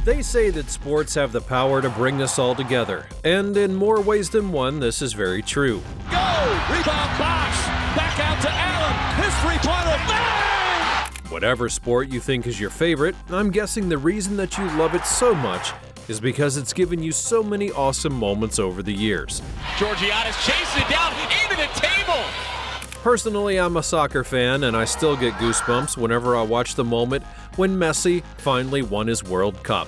They say that sports have the power to bring us all together, and in more ways than one, this is very true. Go! Rebound Bosch! Back out to Allen! His three-pointer! Bang! Whatever sport you think is your favorite, I'm guessing the reason that you love it so much is because it's given you so many awesome moments over the years. Georgiades chasing it down into the table! Personally, I'm a soccer fan, and I still get goosebumps whenever I watch the moment when Messi finally won his World Cup.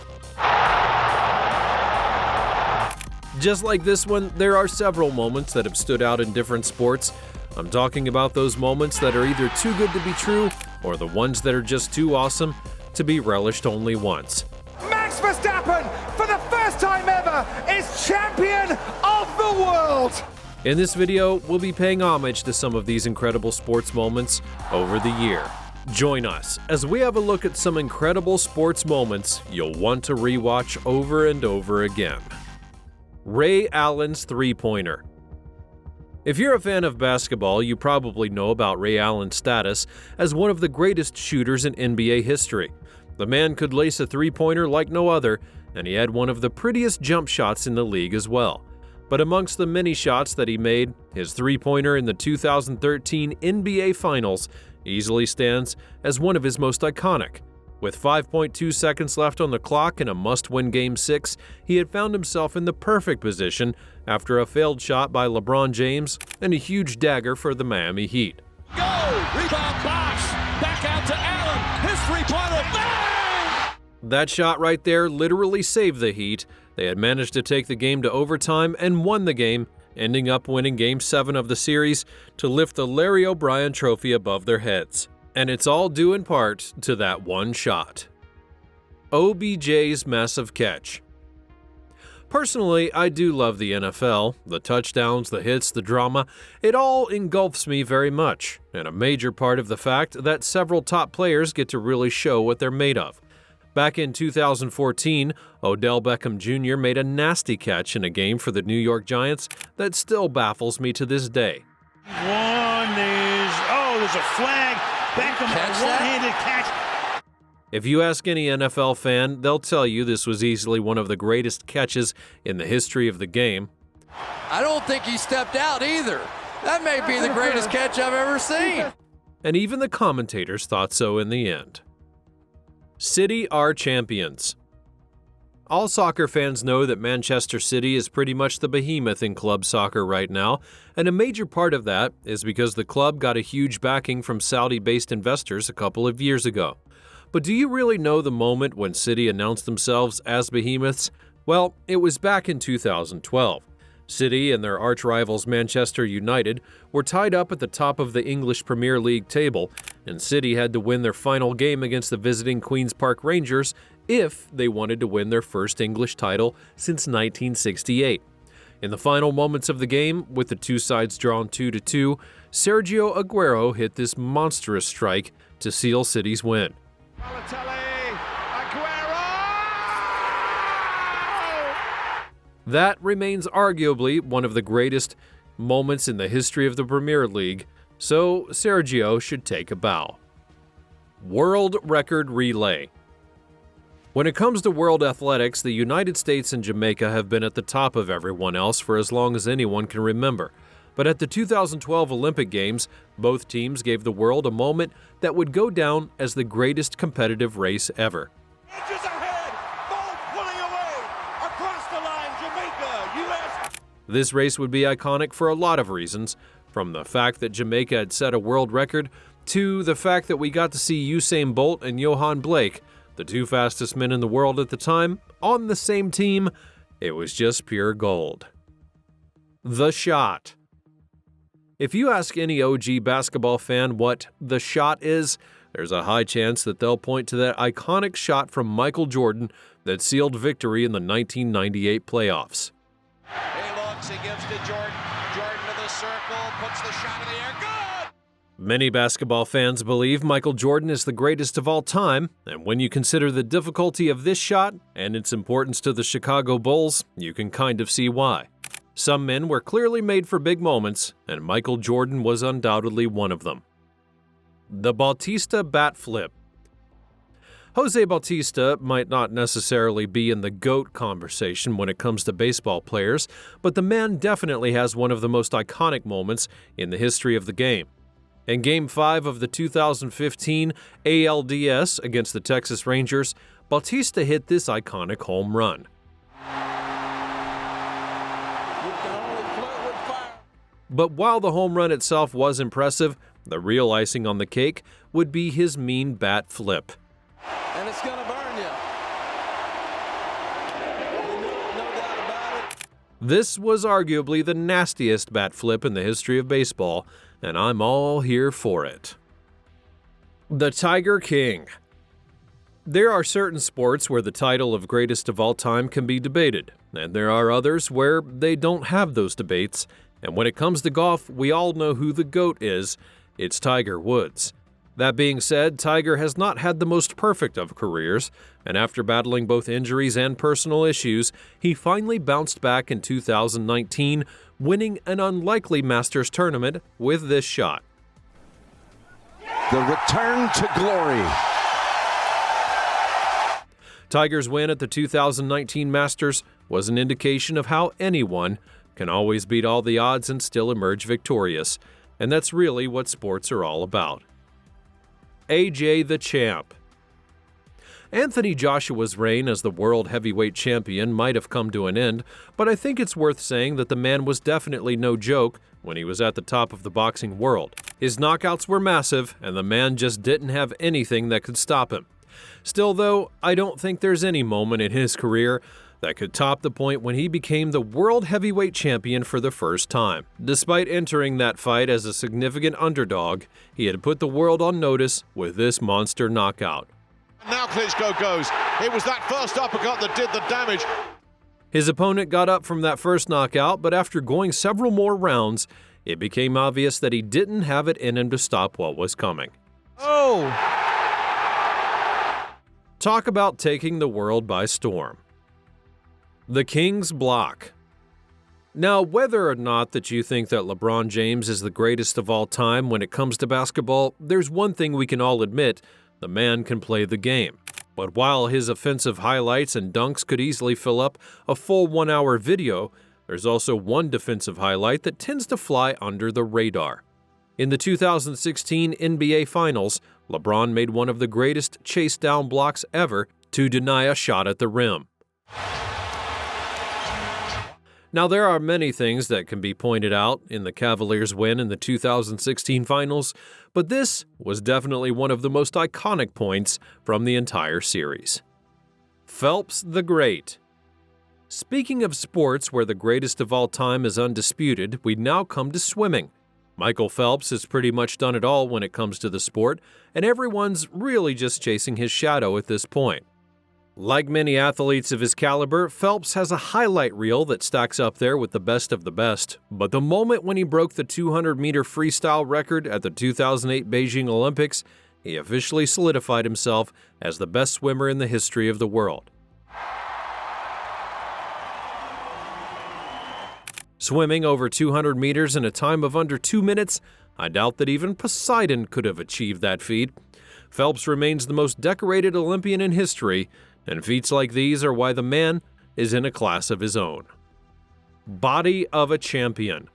Just like this one, there are several moments that have stood out in different sports. I'm talking about those moments that are either too good to be true, or the ones that are just too awesome to be relished only once. Max Verstappen, for the first time ever, is champion of the world! In this video, we'll be paying homage to some of these incredible sports moments over the year. Join us as we have a look at some incredible sports moments you'll want to rewatch over and over again. Ray Allen's three-pointer. If you're a fan of basketball, you probably know about Ray Allen's status as one of the greatest shooters in NBA history. The man could lace a three-pointer like no other, and he had one of the prettiest jump shots in the league as well. But amongst the many shots that he made, his three-pointer in the 2013 NBA Finals easily stands as one of his most iconic. With 5.2 seconds left on the clock in a must-win Game 6, he had found himself in the perfect position after a failed shot by LeBron James and a huge dagger for the Miami Heat. Go! Rebound Bosch! Back out to Allen! His three-pointer! Bang! That shot right there literally saved the Heat. They had managed to take the game to overtime and won the game, ending up winning Game 7 of the series to lift the Larry O'Brien Trophy above their heads. And it's all due in part to that one shot. OBJ's massive catch. Personally, I do love the NFL. The touchdowns, the hits, the drama, it all engulfs me very much, and a major part of the fact that several top players get to really show what they're made of. Back in 2014, Odell Beckham Jr. made a nasty catch in a game for the New York Giants that still baffles me to this day. There's a flag. Beckham, a one-handed catch. If you ask any NFL fan, they'll tell you this was easily one of the greatest catches in the history of the game. I don't think he stepped out either. That may be the greatest catch I've ever seen. And even the commentators thought so in the end. City are champions. All soccer fans know that Manchester City is pretty much the behemoth in club soccer right now, and a major part of that is because the club got a huge backing from Saudi-based investors a couple of years ago. But do you really know the moment when City announced themselves as behemoths? Well, it was back in 2012. City and their arch-rivals Manchester United were tied up at the top of the English Premier League table, and City had to win their final game against the visiting Queen's Park Rangers if they wanted to win their first English title since 1968. In the final moments of the game, with the two sides drawn 2-2, Sergio Aguero hit this monstrous strike to seal City's win. That remains arguably one of the greatest moments in the history of the Premier League, so Sergio should take a bow. World record relay. When it comes to world athletics, the United States and Jamaica have been at the top of everyone else for as long as anyone can remember. But at the 2012 Olympic Games, both teams gave the world a moment that would go down as the greatest competitive race ever. Edges ahead, ball pulling away, across the line, Jamaica, U.S. This race would be iconic for a lot of reasons, from the fact that Jamaica had set a world record, to the fact that we got to see Usain Bolt and Johan Blake, the two fastest men in the world at the time, on the same team. It was just pure gold. The shot. If you ask any OG basketball fan what the shot is, there's a high chance that they'll point to that iconic shot from Michael Jordan that sealed victory in the 1998 playoffs. He looks, he gives to Jordan. Jordan to the circle, puts the shot in the air. Good! Many basketball fans believe Michael Jordan is the greatest of all time, and when you consider the difficulty of this shot and its importance to the Chicago Bulls, you can kind of see why. Some men were clearly made for big moments, and Michael Jordan was undoubtedly one of them. The Bautista bat flip. Jose Bautista might not necessarily be in the GOAT conversation when it comes to baseball players, but the man definitely has one of the most iconic moments in the history of the game. In Game 5 of the 2015 ALDS against the Texas Rangers, Bautista hit this iconic home run. But while the home run itself was impressive, the real icing on the cake would be his mean bat flip. And it's going to burn you. No doubt about it. This was arguably the nastiest bat flip in the history of baseball, and I'm all here for it. The Tiger King. There are certain sports where the title of greatest of all time can be debated, and there are others where they don't have those debates. And when it comes to golf, we all know who the GOAT is. It's Tiger Woods. That being said, Tiger has not had the most perfect of careers, and after battling both injuries and personal issues, he finally bounced back in 2019, winning an unlikely Masters tournament with this shot. The return to glory. Tiger's win at the 2019 Masters was an indication of how anyone can always beat all the odds and still emerge victorious, and that's really what sports are all about. AJ the Champ. Anthony Joshua's reign as the world heavyweight champion might have come to an end, but I think it's worth saying that the man was definitely no joke when he was at the top of the boxing world. His knockouts were massive, and the man just didn't have anything that could stop him. Still, though, I don't think there's any moment in his career that could top the point when he became the world heavyweight champion for the first time. Despite entering that fight as a significant underdog, he had put the world on notice with this monster knockout. Now Klitschko goes. It was that first uppercut that did the damage. His opponent got up from that first knockout, but after going several more rounds, it became obvious that he didn't have it in him to stop what was coming. Oh! Talk about taking the world by storm. The King's Block. Now, whether or not that you think that LeBron James is the greatest of all time when it comes to basketball, there's one thing we can all admit: the man can play the game. But while his offensive highlights and dunks could easily fill up a full 1-hour video, there's also one defensive highlight that tends to fly under the radar. In the 2016 NBA Finals, LeBron made one of the greatest chase-down blocks ever to deny a shot at the rim. Now, there are many things that can be pointed out in the Cavaliers' win in the 2016 Finals, but this was definitely one of the most iconic points from the entire series. Phelps the Great. Speaking of sports where the greatest of all time is undisputed, we now come to swimming. Michael Phelps has pretty much done it all when it comes to the sport, and everyone's really just chasing his shadow at this point. Like many athletes of his caliber, Phelps has a highlight reel that stacks up there with the best of the best, but the moment when he broke the 200-meter freestyle record at the 2008 Beijing Olympics, he officially solidified himself as the best swimmer in the history of the world. Swimming over 200 meters in a time of under 2 minutes, I doubt that even Poseidon could have achieved that feat. Phelps remains the most decorated Olympian in history, and feats like these are why the man is in a class of his own. Body of a champion.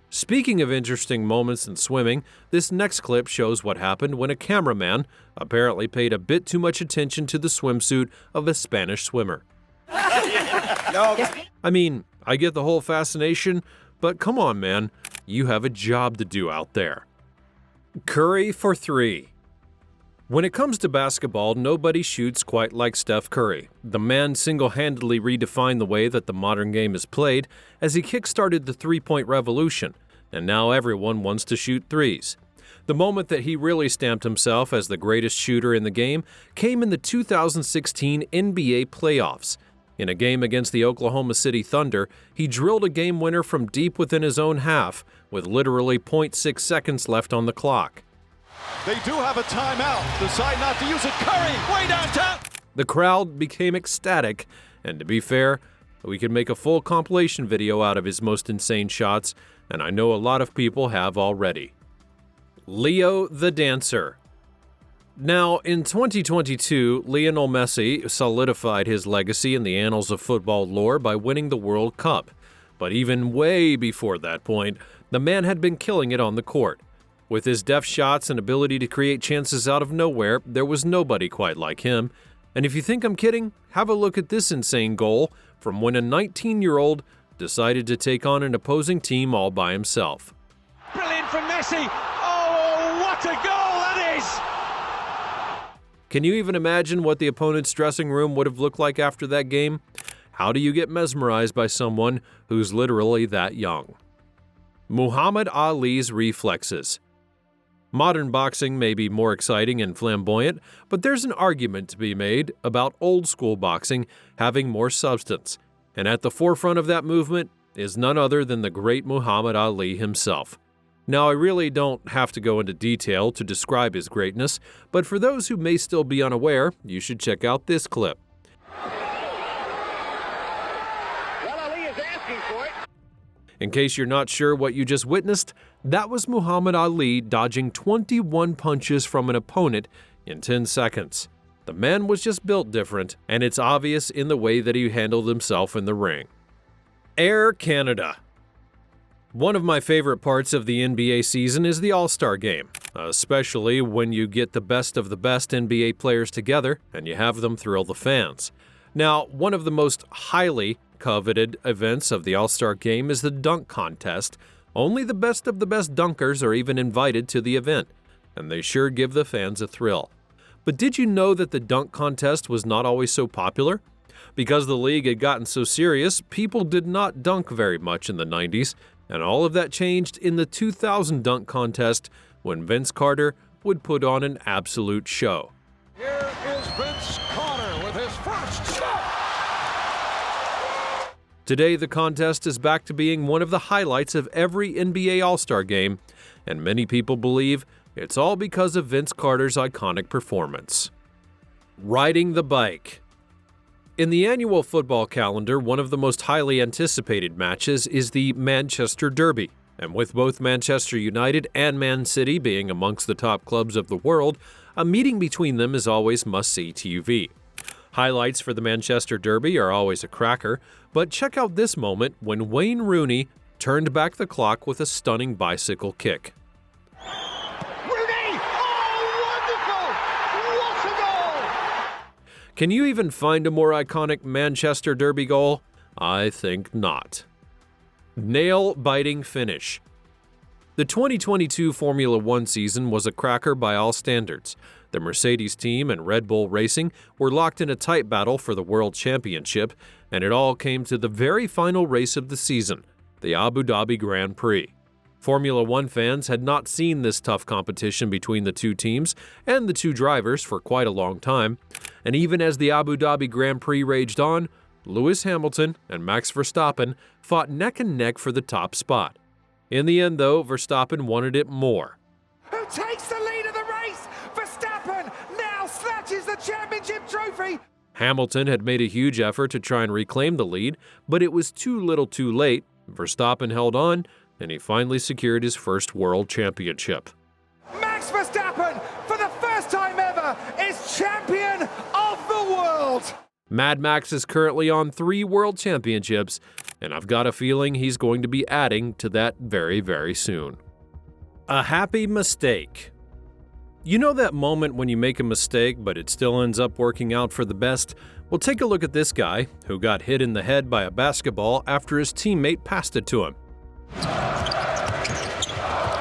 Speaking of interesting moments in swimming, this next clip shows what happened when a cameraman apparently paid a bit too much attention to the swimsuit of a Spanish swimmer. I mean, I get the whole fascination, but come on, man, you have a job to do out there. Curry for 3. When it comes to basketball, nobody shoots quite like Steph Curry. The man single-handedly redefined the way that the modern game is played as he kick-started the three-point revolution, and now everyone wants to shoot threes. The moment that he really stamped himself as the greatest shooter in the game came in the 2016 NBA playoffs. In a game against the Oklahoma City Thunder, he drilled a game winner from deep within his own half, with literally 0.6 seconds left on the clock. They do have a timeout. Decide not to use it. Curry, way downtown. The crowd became ecstatic, and to be fair, we could make a full compilation video out of his most insane shots, and I know a lot of people have already. Leo the Dancer. Now, in 2022, Lionel Messi solidified his legacy in the annals of football lore by winning the World Cup. But even way before that point, the man had been killing it on the court. With his deft shots and ability to create chances out of nowhere, there was nobody quite like him. And if you think I'm kidding, have a look at this insane goal from when a 19-year-old decided to take on an opposing team all by himself. Brilliant from Messi. Oh, what a goal that is! Can you even imagine what the opponent's dressing room would have looked like after that game? How do you get mesmerized by someone who's literally that young? Muhammad Ali's reflexes. Modern boxing may be more exciting and flamboyant, but there's an argument to be made about old-school boxing having more substance. And at the forefront of that movement is none other than the great Muhammad Ali himself. Now, I really don't have to go into detail to describe his greatness, but for those who may still be unaware, you should check out this clip. Well, Ali is asking for it. In case you're not sure what you just witnessed, that was Muhammad Ali dodging 21 punches from an opponent in 10 seconds. The man was just built different, and it's obvious in the way that he handled himself in the ring. Air Canada. One of my favorite parts of the NBA season is the All-Star Game, especially when you get the best of the best NBA players together and you have them thrill the fans. Now, one of the most highly coveted events of the All-Star Game is the dunk contest. Only the best of the best dunkers are even invited to the event, and they sure give the fans a thrill. But did you know that the dunk contest was not always so popular? Because the league had gotten so serious, people did not dunk very much in the 90s, and all of that changed in the 2000 dunk contest when Vince Carter would put on an absolute show. Here is Vince Carter with his first shot. Today, the contest is back to being one of the highlights of every NBA All-Star game, and many people believe it's all because of Vince Carter's iconic performance. Riding the bike. In the annual football calendar, one of the most highly anticipated matches is the Manchester Derby, and with both Manchester United and Man City being amongst the top clubs of the world, a meeting between them is always must-see TV. Highlights for the Manchester Derby are always a cracker, but check out this moment when Wayne Rooney turned back the clock with a stunning bicycle kick. Can you even find a more iconic Manchester Derby goal? I think not. Nail-biting finish. The 2022 Formula One season was a cracker by all standards. The Mercedes team and Red Bull Racing were locked in a tight battle for the World Championship, and it all came to the very final race of the season, the Abu Dhabi Grand Prix. Formula One fans had not seen this tough competition between the two teams and the two drivers for quite a long time, and even as the Abu Dhabi Grand Prix raged on, Lewis Hamilton and Max Verstappen fought neck and neck for the top spot. In the end, though, Verstappen wanted it more. Who takes the lead of the race? Verstappen now snatches the championship trophy. Hamilton had made a huge effort to try and reclaim the lead, but it was too little too late. Verstappen held on, and he finally secured his first world championship. Max Verstappen, for the first time ever, is champion of the world. Mad Max is currently on 3 world championships, and I've got a feeling he's going to be adding to that very, very soon. A happy mistake. You know that moment when you make a mistake, but it still ends up working out for the best? Well, take a look at this guy who got hit in the head by a basketball after his teammate passed it to him.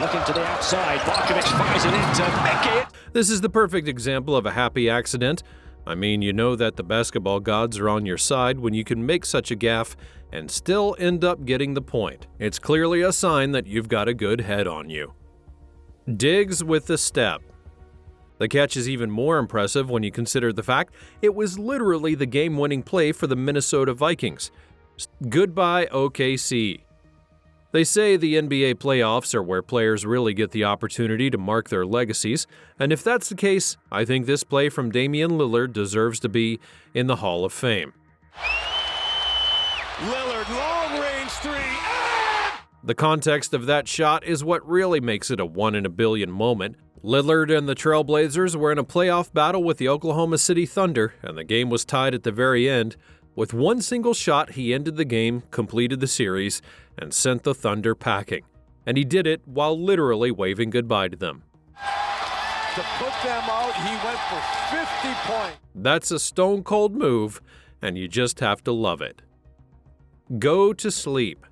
Looking to the outside, Markovic fires it in to make it. This is the perfect example of a happy accident. I mean, you know that the basketball gods are on your side when you can make such a gaffe and still end up getting the point. It's clearly a sign that you've got a good head on you. Digs with the step. The catch is even more impressive when you consider the fact it was literally the game-winning play for the Minnesota Vikings. Goodbye, OKC. They say the NBA playoffs are where players really get the opportunity to mark their legacies, and if that's the case, I think this play from Damian Lillard deserves to be in the Hall of Fame. Lillard, long-range three. The context of that shot is what really makes it a 1 in a billion moment. Lillard and the Trailblazers were in a playoff battle with the Oklahoma City Thunder, and the game was tied at the very end. With one single shot, he ended the game, completed the series, and sent the Thunder packing. And he did it while literally waving goodbye to them. To put them out, he went for 50 points. That's a stone-cold move, and you just have to love it. Go to sleep.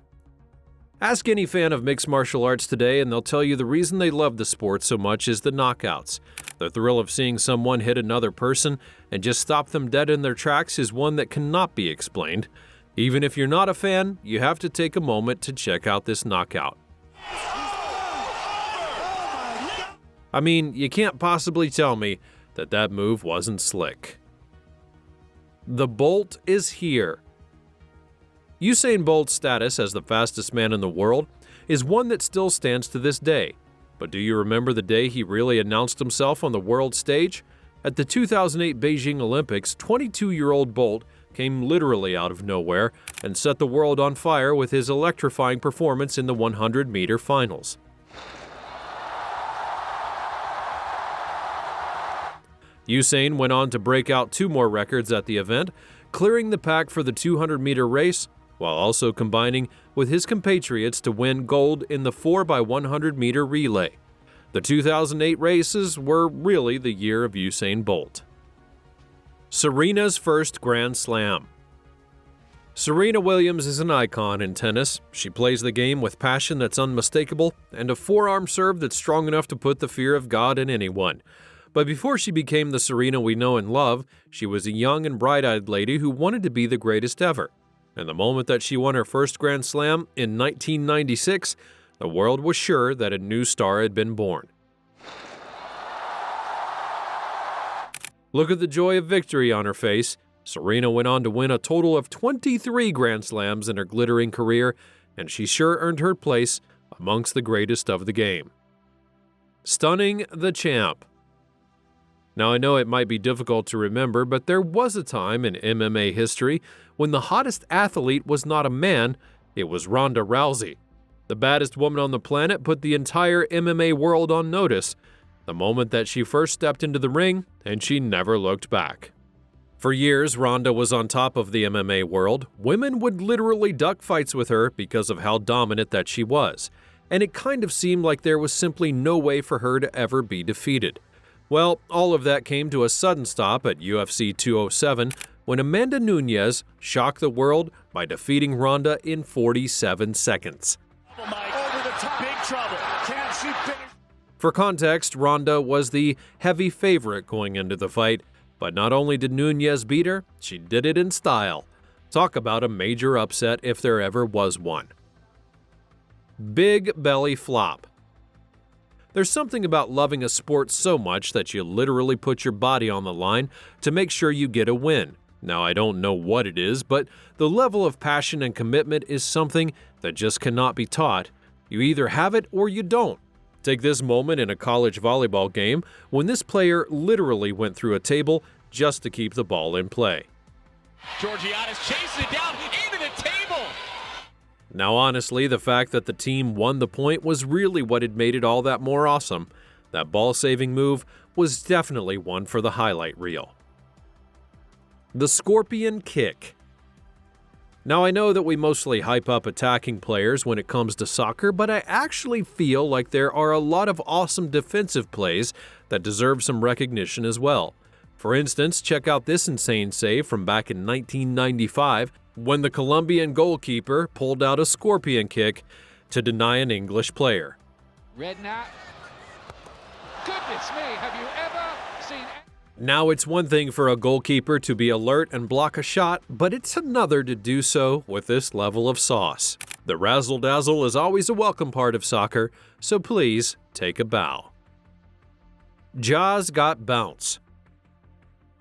Ask any fan of mixed martial arts today, and they'll tell you the reason they love the sport so much is the knockouts. The thrill of seeing someone hit another person and just stop them dead in their tracks is one that cannot be explained. Even if you're not a fan, you have to take a moment to check out this knockout. I mean, you can't possibly tell me that that move wasn't slick. The Bolt is here. Usain Bolt's status as the fastest man in the world is one that still stands to this day. But do you remember the day he really announced himself on the world stage? At the 2008 Beijing Olympics, 22-year-old Bolt came literally out of nowhere and set the world on fire with his electrifying performance in the 100-meter finals. Usain went on to break out 2 more records at the event, clearing the pack for the 200-meter race, while also combining with his compatriots to win gold in the 4x100-meter relay. The 2008 races were really the year of Usain Bolt. Serena's first Grand Slam. Serena Williams is an icon in tennis. She plays the game with passion that's unmistakable and a forearm serve that's strong enough to put the fear of God in anyone. But before she became the Serena we know and love, she was a young and bright-eyed lady who wanted to be the greatest ever. And the moment that she won her first Grand Slam in 1996, the world was sure that a new star had been born. Look at the joy of victory on her face. Serena went on to win a total of 23 Grand Slams in her glittering career, and she sure earned her place amongst the greatest of the game. Stunning the champ. Now, I know it might be difficult to remember, but there was a time in MMA history when the hottest athlete was not a man, it was Ronda Rousey. The baddest woman on the planet put the entire MMA world on notice the moment that she first stepped into the ring, and she never looked back. For years, Ronda was on top of the MMA world. Women would literally duck fights with her because of how dominant that she was, and it kind of seemed like there was simply no way for her to ever be defeated. Well, all of that came to a sudden stop at UFC 207 when Amanda Nunes shocked the world by defeating Ronda in 47 seconds. Over the top. Big trouble. Can she finish? For context, Ronda was the heavy favorite going into the fight, but not only did Nunes beat her, she did it in style. Talk about a major upset if there ever was one. Big belly flop. There's something about loving a sport so much that you literally put your body on the line to make sure you get a win. Now, I don't know what it is, but the level of passion and commitment is something that just cannot be taught. You either have it or you don't. Take this moment in a college volleyball game when this player literally went through a table just to keep the ball in play. Georgiades chases it down into the table. Now, honestly, the fact that the team won the point was really what had made it all that more awesome. That ball-saving move was definitely one for the highlight reel. The Scorpion Kick. Now, I know that we mostly hype up attacking players when it comes to soccer, but I actually feel like there are a lot of awesome defensive plays that deserve some recognition as well. For instance, check out this insane save from back in 1995 when the Colombian goalkeeper pulled out a scorpion kick to deny an English player. Redknapp. Goodness me, have you ever seen... Now, it's one thing for a goalkeeper to be alert and block a shot, but it's another to do so with this level of sauce. The razzle-dazzle is always a welcome part of soccer, so please take a bow. Ja's got bounce.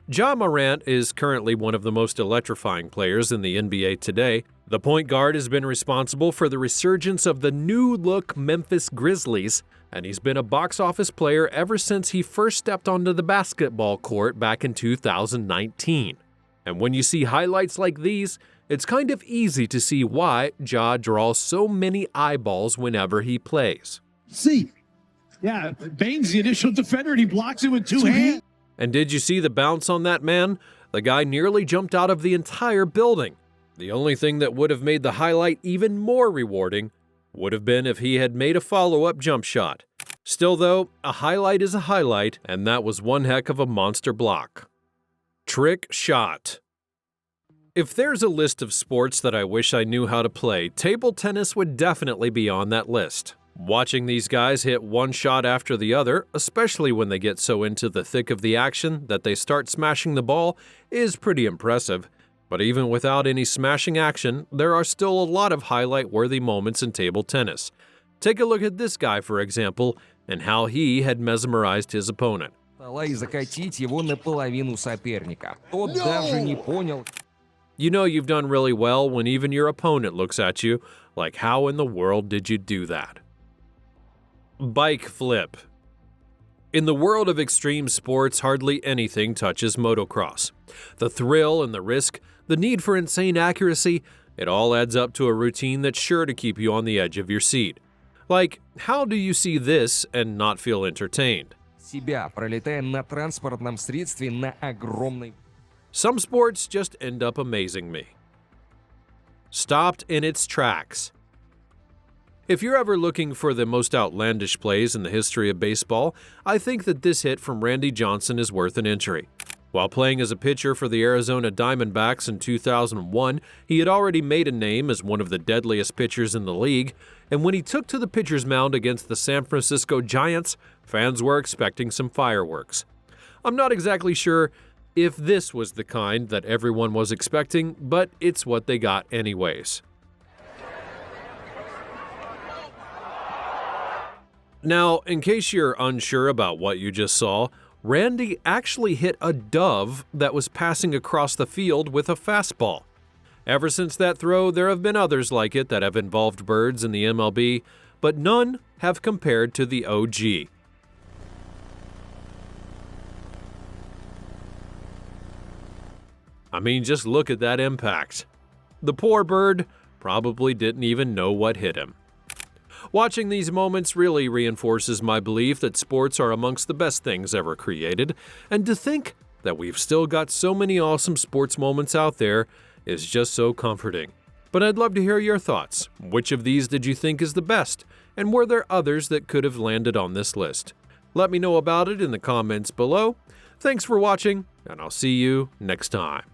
Ja Morant is currently one of the most electrifying players in the NBA today. The point guard has been responsible for the resurgence of the new-look Memphis Grizzlies, and he's been a box office player ever since he first stepped onto the basketball court back in 2019. And when you see highlights like these, it's kind of easy to see why Ja draws so many eyeballs whenever he plays. See, Yeah, Bane's the initial defender, and he blocks it with two hands. And did you see the bounce on that man? The guy nearly jumped out of the entire building. The only thing that would have made the highlight even more rewarding would have been if he had made a follow-up jump shot. Still though, a highlight is a highlight, and that was one heck of a monster block. Trick shot. If there's a list of sports that I wish I knew how to play, table tennis would definitely be on that list. Watching these guys hit one shot after the other, especially when they get so into the thick of the action that they start smashing the ball, is pretty impressive. But even without any smashing action, there are still a lot of highlight-worthy moments in table tennis. Take a look at this guy, for example, and how he had mesmerized his opponent. You know you've done really well when even your opponent looks at you like, how in the world did you do that? Bike flip. In the world of extreme sports, hardly anything touches motocross. The thrill and the risk, the need for insane accuracy, it all adds up to a routine that's sure to keep you on the edge of your seat. Like, how do you see this and not feel entertained? Some sports just end up amazing me. Stopped in its tracks. If you're ever looking for the most outlandish plays in the history of baseball, I think that this hit from Randy Johnson is worth an entry. While playing as a pitcher for the Arizona Diamondbacks in 2001, he had already made a name as one of the deadliest pitchers in the league, and when he took to the pitcher's mound against the San Francisco Giants, fans were expecting some fireworks. I'm not exactly sure if this was the kind that everyone was expecting, but it's what they got anyways. Now, in case you're unsure about what you just saw, Randy actually hit a dove that was passing across the field with a fastball. Ever since that throw, there have been others like it that have involved birds in the MLB, but none have compared to the OG. I mean, just look at that impact. The poor bird probably didn't even know what hit him. Watching these moments really reinforces my belief that sports are amongst the best things ever created, and to think that we've still got so many awesome sports moments out there is just so comforting. But I'd love to hear your thoughts. Which of these did you think is the best, and were there others that could have landed on this list? Let me know about it in the comments below. Thanks for watching, and I'll see you next time.